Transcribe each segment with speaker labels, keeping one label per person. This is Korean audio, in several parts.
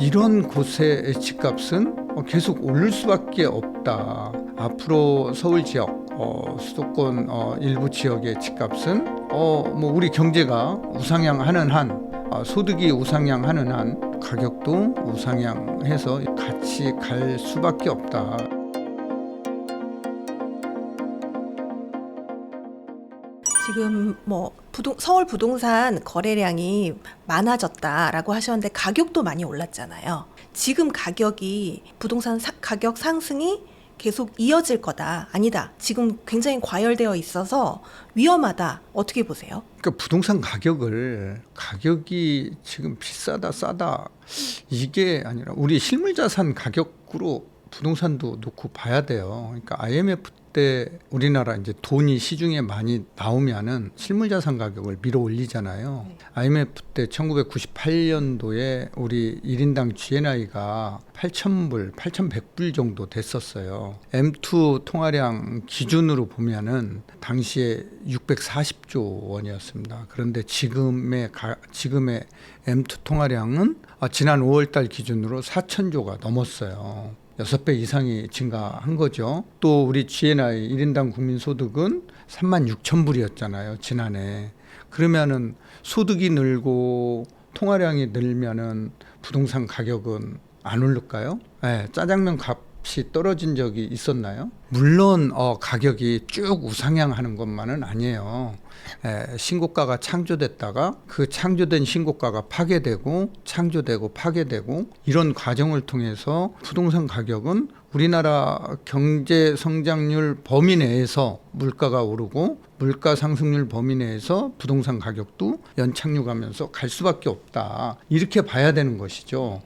Speaker 1: 이런 곳의 집값은 계속 오를 수밖에 없다. 앞으로 서울 지역, 수도권 일부 지역의 집값은 우리 경제가 우상향하는 한, 소득이 우상향하는 한 가격도 우상향해서 같이 갈 수밖에 없다.
Speaker 2: 지금 서울 부동산 거래량이 많아졌다라고 하셨는데 가격도 많이 올랐잖아요. 지금 부동산 가격 상승이 계속 이어질 거다. 아니다. 지금 굉장히 과열되어 있어서 위험하다. 어떻게 보세요?
Speaker 1: 그러니까 부동산 가격이 지금 비싸다 싸다 이게 아니라 우리 실물자산 가격으로 부동산도 놓고 봐야 돼요. 그러니까 IMF 때 우리나라 이제 돈이 시중에 많이 나오면은 실물자산 가격을 밀어 올리잖아요. IMF 때 1998년도에 우리 1인당 GNI가 8,000불, 8,100불 정도 됐었어요. M2 통화량 기준으로 보면은 당시에 640조 원이었습니다. 그런데 지금의 M2 통화량은 지난 5월달 기준으로 4,000조가 넘었어요. 6배 이상이 증가한 거죠. 또 우리 GNI 1인당 국민소득은 36,000불이었잖아요. 지난해. 그러면은 소득이 늘고 통화량이 늘면은 부동산 가격은 안 오를까요? 네, 짜장면 값이 떨어진 적이 있었나요? 물론 가격이 쭉 우상향하는 것만은 아니에요. 신고가가 창조됐다가 그 창조된 신고가가 파괴되고 창조되고 파괴되고 이런 과정을 통해서 부동산 가격은 우리나라 경제 성장률 범위 내에서 물가가 오르고 물가 상승률 범위 내에서 부동산 가격도 연착륙하면서 갈 수밖에 없다. 이렇게 봐야 되는 것이죠.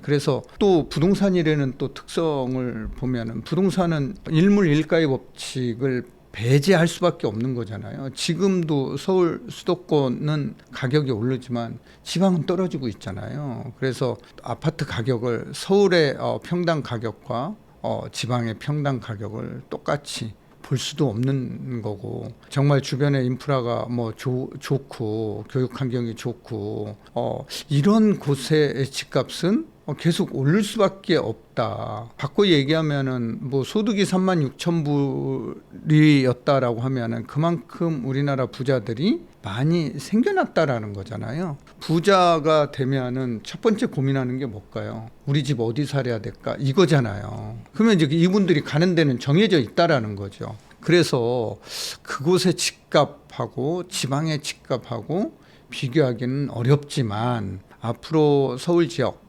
Speaker 1: 그래서 또 부동산이라는 또 특성을 보면은 부동산은 일물일가의 법칙을 배제할 수밖에 없는 거잖아요. 지금도 서울 수도권은 가격이 오르지만 지방은 떨어지고 있잖아요. 그래서 아파트 가격을 서울의 평당 가격과 지방의 평당 가격을 똑같이 볼 수도 없는 거고, 정말 주변에 인프라가 좋고 교육 환경이 좋고 이런 곳의 집값은 계속 오를 수밖에 없다. 바꿔 얘기하면은 소득이 36,000불이었다라고 하면은 그만큼 우리나라 부자들이 많이 생겨났다라는 거잖아요. 부자가 되면은 첫 번째 고민하는 게 뭘까요? 우리 집 어디 살아야 될까? 이거잖아요. 그러면 이제 이분들이 가는 데는 정해져 있다라는 거죠. 그래서 그곳의 집값하고 지방의 집값하고 비교하기는 어렵지만 앞으로 서울 지역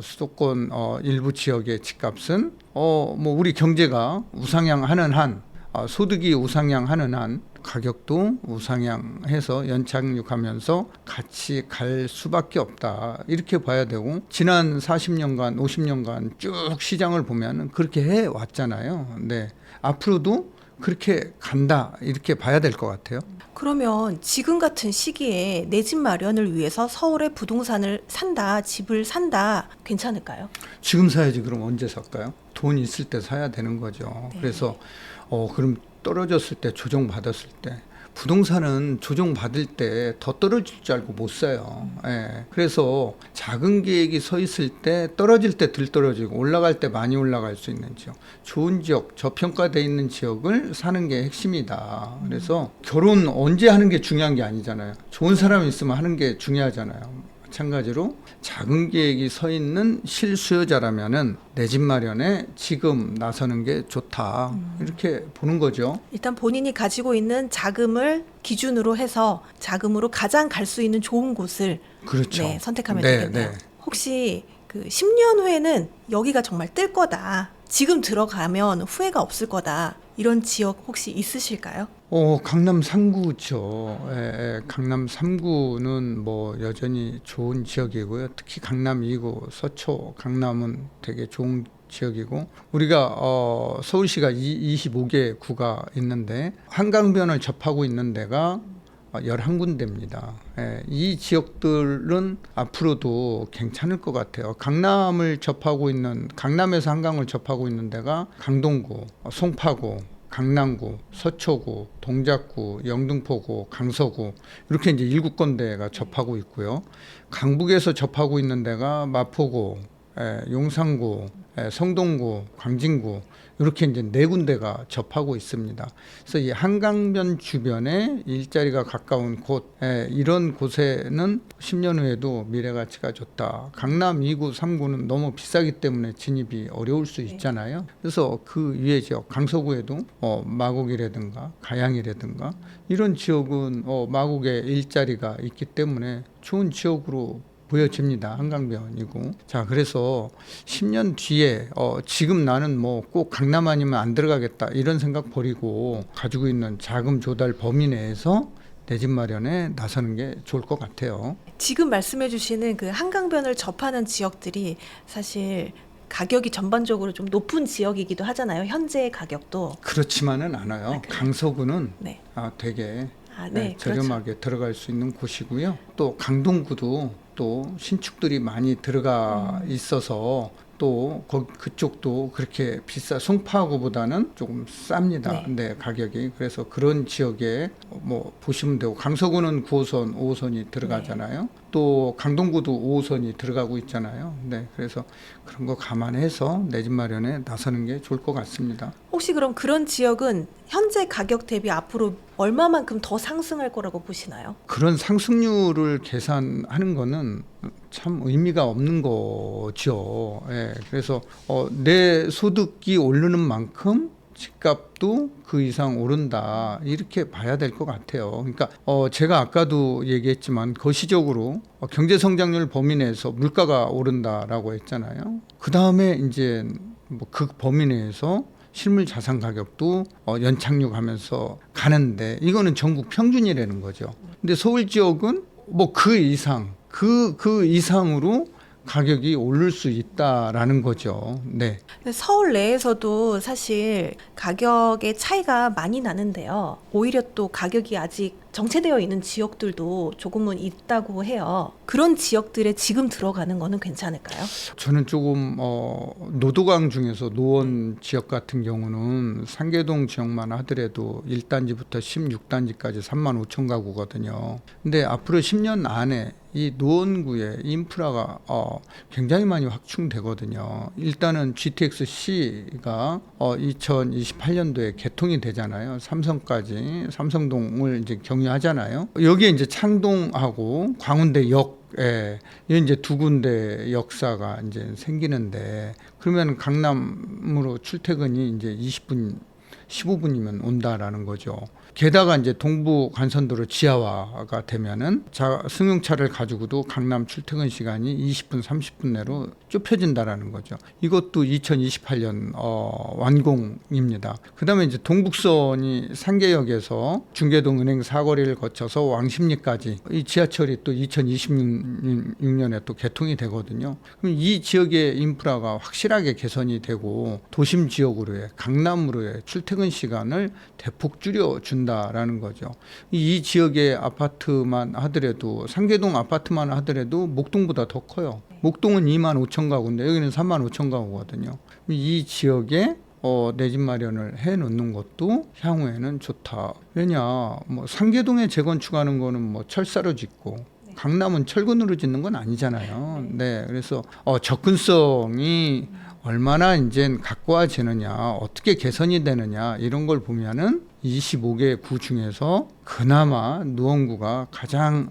Speaker 1: 수도권 일부 지역의 집값은 우리 경제가 우상향하는 한, 소득이 우상향하는 한 가격도 우상향해서 연착륙하면서 같이 갈 수밖에 없다. 이렇게 봐야 되고, 지난 40년간 50년간 쭉 시장을 보면 그렇게 해왔잖아요. 네, 앞으로도 그렇게 간다. 이렇게 봐야 될 것 같아요.
Speaker 2: 그러면 지금 같은 시기에 내 집 마련을 위해서 서울에 부동산을 산다, 집을 산다, 괜찮을까요?
Speaker 1: 지금 사야지. 그럼 언제 살까요? 돈 있을 때 사야 되는 거죠.
Speaker 2: 네.
Speaker 1: 그래서 그럼 떨어졌을 때, 조정받았을 때, 부동산은 조정받을 때 더 떨어질 줄 알고 못 사요. 그래서 작은 계획이 서 있을 때 떨어질 때 덜 떨어지고 올라갈 때 많이 올라갈 수 있는 지역, 좋은 지역, 저평가되어 있는 지역을 사는 게 핵심이다. 그래서 결혼 언제 하는 게 중요한 게 아니잖아요. 좋은 사람이 있으면 하는 게 중요하잖아요. 마찬가지로 작은 계획이 서 있는 실수요자라면은 내 집 마련에 지금 나서는 게 좋다. 이렇게 보는 거죠.
Speaker 2: 일단 본인이 가지고 있는 자금을 기준으로 해서 자금으로 가장 갈 수 있는 좋은 곳을
Speaker 1: 그렇죠.
Speaker 2: 선택하면
Speaker 1: 네,
Speaker 2: 되겠네요.
Speaker 1: 네.
Speaker 2: 혹시 10년 후에는 여기가 정말 뜰 거다. 지금 들어가면 후회가 없을 거다. 이런 지역 혹시 있으실까요?
Speaker 1: 강남 3구죠. 강남 3구는 여전히 좋은 지역이고요. 특히 강남 2구, 서초, 강남은 되게 좋은 지역이고, 우리가 서울시가 25개 구가 있는데 한강변을 접하고 있는 데가 11군데입니다. 이 지역들은 앞으로도 괜찮을 것 같아요. 강남에서 한강을 접하고 있는 데가 강동구, 송파구, 강남구, 서초구, 동작구, 영등포구, 강서구, 이렇게 이제 7군데가 접하고 있고요. 강북에서 접하고 있는 데가 마포구, 용산구, 성동구, 광진구 이렇게 이제 네 군데가 접하고 있습니다. 그래서 이 한강변 주변에 일자리가 가까운 곳, 이런 곳에는 10년 후에도 미래 가치가 좋다. 강남 2구, 3구는 너무 비싸기 때문에 진입이 어려울 수 있잖아요. 그래서 그 위에 지역, 강서구에도 마곡이라든가 가양이라든가 이런 지역은 마곡에 일자리가 있기 때문에 좋은 지역으로 보여집니다. 한강변이고. 자, 그래서 10년 뒤에 지금 나는 뭐 꼭 강남 아니면 안 들어가겠다 이런 생각 버리고 가지고 있는 자금 조달 범위 내에서 내 집 마련에 나서는 게 좋을 것 같아요.
Speaker 2: 지금 말씀해 주시는 그 한강변을 접하는 지역들이 사실 가격이 전반적으로 좀 높은 지역이기도 하잖아요. 현재 가격도.
Speaker 1: 그렇지만은 않아요.
Speaker 2: 그래요?
Speaker 1: 강서구는
Speaker 2: 네.
Speaker 1: 되게
Speaker 2: 네,
Speaker 1: 저렴하게
Speaker 2: 그렇죠.
Speaker 1: 들어갈 수 있는 곳이고요. 또 강동구도 또 신축들이 많이 들어가 있어서 또 그쪽도 그렇게 비싸 송파구보다는 조금 쌉니다. 네, 가격이. 그래서 그런 지역에 뭐 보시면 되고 강서구는 9호선, 5호선이 들어가잖아요. 또 강동구도 5호선이 들어가고 있잖아요. 네, 그래서 그런 거 감안해서 내 집 마련에 나서는 게 좋을 것 같습니다.
Speaker 2: 혹시 그럼 그런 지역은 현재 가격 대비 앞으로 얼마만큼 더 상승할 거라고 보시나요?
Speaker 1: 그런 상승률을 계산하는 거는 참 의미가 없는 거죠. 그래서 내 소득이 오르는 만큼 집값도 그 이상 오른다 이렇게 봐야 될 것 같아요. 그러니까 제가 아까도 얘기했지만 거시적으로 경제 성장률 범위 내에서 물가가 오른다라고 했잖아요. 그 다음에 이제 뭐 그 범위 내에서 실물 자산 가격도 연착륙하면서 가는데 이거는 전국 평균이라는 거죠. 근데 서울 지역은 뭐 그 이상 그 이상으로 가격이 오를 수 있다라는 거죠. 네.
Speaker 2: 근데 서울 내에서도 사실 가격의 차이가 많이 나는데요. 오히려 또 가격이 아직 정체되어 있는 지역들도 조금은 있다고 해요. 그런 지역들에 지금 들어가는 거는 괜찮을까요?
Speaker 1: 저는 조금 노도강 중에서 노원 지역 같은 경우는 상계동 지역만 하더라도 1단지부터 16단지까지 3만 5천 가구거든요. 근데 앞으로 10년 안에 이 노원구의 인프라가 굉장히 많이 확충되거든요. 일단은 GTX-C가 2028년도에 개통이 되잖아요. 삼성동을 이제 경유하잖아요. 여기에 이제 창동하고 광운대역 이제 두 군데 역사가 이제 생기는데 그러면 강남으로 출퇴근이 이제 20분 15분이면 온다라는 거죠. 게다가 이제 동부 간선도로 지하화가 되면은 승용차를 가지고도 강남 출퇴근 시간이 20분, 30분 내로 좁혀진다라는 거죠. 이것도 2028년 완공입니다. 그다음에 이제 동북선이 상계역에서 중계동 은행 사거리를 거쳐서 왕십리까지 이 지하철이 또 2026년에 또 개통이 되거든요. 그럼 이 지역의 인프라가 확실하게 개선이 되고 도심 지역으로의 강남으로의 출퇴근 시간을 대폭 줄여준다라는 거죠. 이 지역의 아파트만 하더라도 상계동 아파트만 하더라도 목동보다 더 커요. 목동은 2만 5천 가구인데 여기는 3만 5천 가구거든요. 이 지역에 내 집 마련을 해놓는 것도 향후에는 좋다. 왜냐, 뭐 상계동에 재건축하는 거는 뭐 철사로 짓고 강남은 철근으로 짓는 건 아니잖아요. 네, 그래서 접근성이 얼마나 이제 가까워지느냐, 어떻게 개선이 되느냐 이런 걸 보면은 25개 구 중에서 그나마 노원구가 가장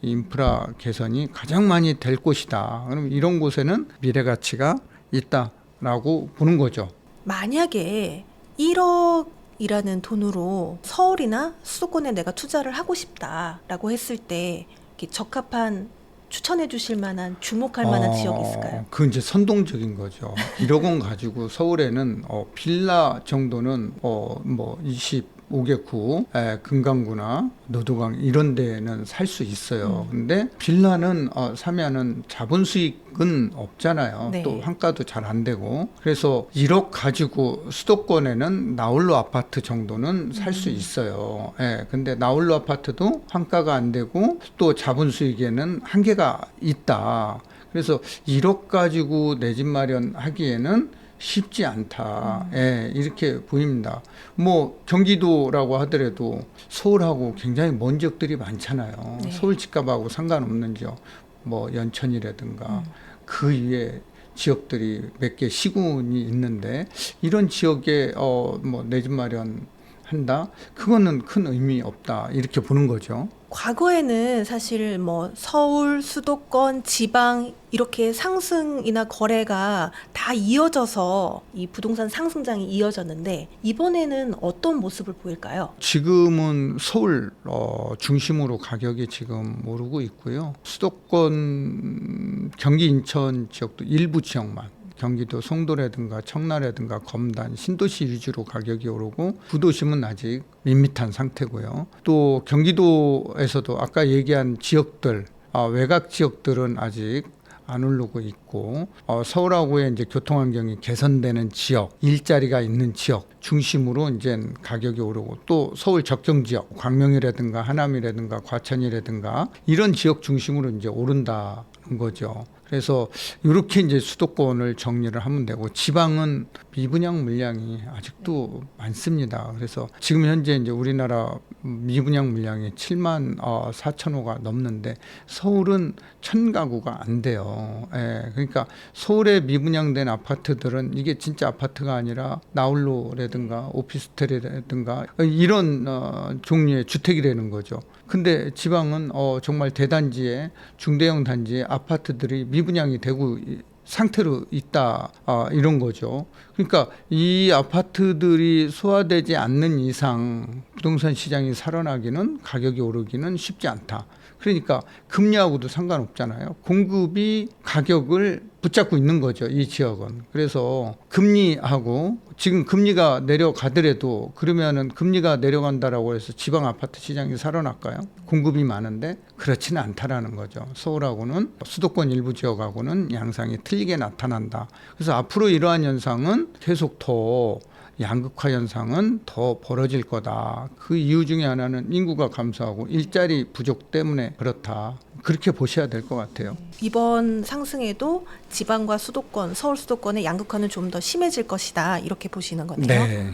Speaker 1: 인프라 개선이 가장 많이 될 곳이다. 그럼 이런 곳에는 미래 가치가 있다라고 보는 거죠.
Speaker 2: 만약에 1억이라는 돈으로 서울이나 수도권에 내가 투자를 하고 싶다라고 했을 때 이렇게 적합한 추천해 주실 만한 주목할 만한 지역이 있을까요?
Speaker 1: 그 이제 선동적인 거죠. 1억 원 가지고 서울에는 빌라 정도는 뭐 25개 구, 금강구나 노도강 이런 데는 살 수 있어요. 근데 빌라는 사면은 자본 수익은 없잖아요.
Speaker 2: 네.
Speaker 1: 또 환가도 잘 안 되고. 그래서 1억 가지고 수도권에는 나홀로 아파트 정도는 살 수 있어요. 근데 나홀로 아파트도 환가가 안 되고 또 자본 수익에는 한계가 있다. 그래서 1억 가지고 내 집 마련하기에는 쉽지 않다. 이렇게 보입니다. 뭐 경기도라고 하더라도 서울하고 굉장히 먼 지역들이 많잖아요.
Speaker 2: 네.
Speaker 1: 서울 집값하고 상관없는 지역, 뭐 연천이라든가 그 위에 지역들이 몇 개 시군이 있는데 이런 지역에 뭐 내 집 마련한다? 그거는 큰 의미 없다 이렇게 보는 거죠.
Speaker 2: 과거에는 사실 뭐 서울, 수도권, 지방 이렇게 상승이나 거래가 다 이어져서 이 부동산 상승장이 이어졌는데 이번에는 어떤 모습을 보일까요?
Speaker 1: 지금은 서울 중심으로 가격이 지금 오르고 있고요. 수도권, 경기 인천 지역도 일부 지역만, 경기도 송도라든가 청라라든가 검단, 신도시 위주로 가격이 오르고 구도심은 아직 밋밋한 상태고요. 또 경기도에서도 아까 얘기한 지역들, 외곽 지역들은 아직 안 오르고 있고 서울하고의 이제 교통 환경이 개선되는 지역, 일자리가 있는 지역 중심으로 이제 가격이 오르고 또 서울 접경 지역, 광명이라든가 하남이라든가 과천이라든가 이런 지역 중심으로 이제 오른다는 거죠. 그래서 이렇게 이제 수도권을 정리를 하면 되고 지방은 미분양 물량이 아직도 많습니다. 그래서 지금 현재 이제 우리나라 미분양 물량이 7만 4천 호가 넘는데 서울은 1,000가구가 안 돼요. 예, 그러니까 서울에 미분양된 아파트들은 이게 진짜 아파트가 아니라 나홀로라든가 오피스텔이라든가 이런 종류의 주택이라는 거죠. 근데 지방은 정말 대단지에 중대형 단지에 아파트들이 미분양이 되고 상태로 있다 이런 거죠. 그러니까 이 아파트들이 소화되지 않는 이상 부동산 시장이 살아나기는 가격이 오르기는 쉽지 않다. 그러니까 금리하고도 상관없잖아요. 공급이 가격을 붙잡고 있는 거죠. 이 지역은. 그래서 금리하고 지금 금리가 내려가더라도 그러면은 금리가 내려간다라고 해서 지방 아파트 시장이 살아날까요? 공급이 많은데 그렇지는 않다라는 거죠. 서울하고는 수도권 일부 지역하고는 양상이 틀리게 나타난다. 그래서 앞으로 이러한 현상은 계속 더 양극화 현상은 더 벌어질 거다. 그 이유 중에 하나는 인구가 감소하고 일자리 부족 때문에 그렇다. 그렇게 보셔야 될 것 같아요.
Speaker 2: 이번 상승에도 지방과 수도권, 서울 수도권의 양극화는 좀 더 심해질 것이다 이렇게 보시는 건데요.
Speaker 1: 네.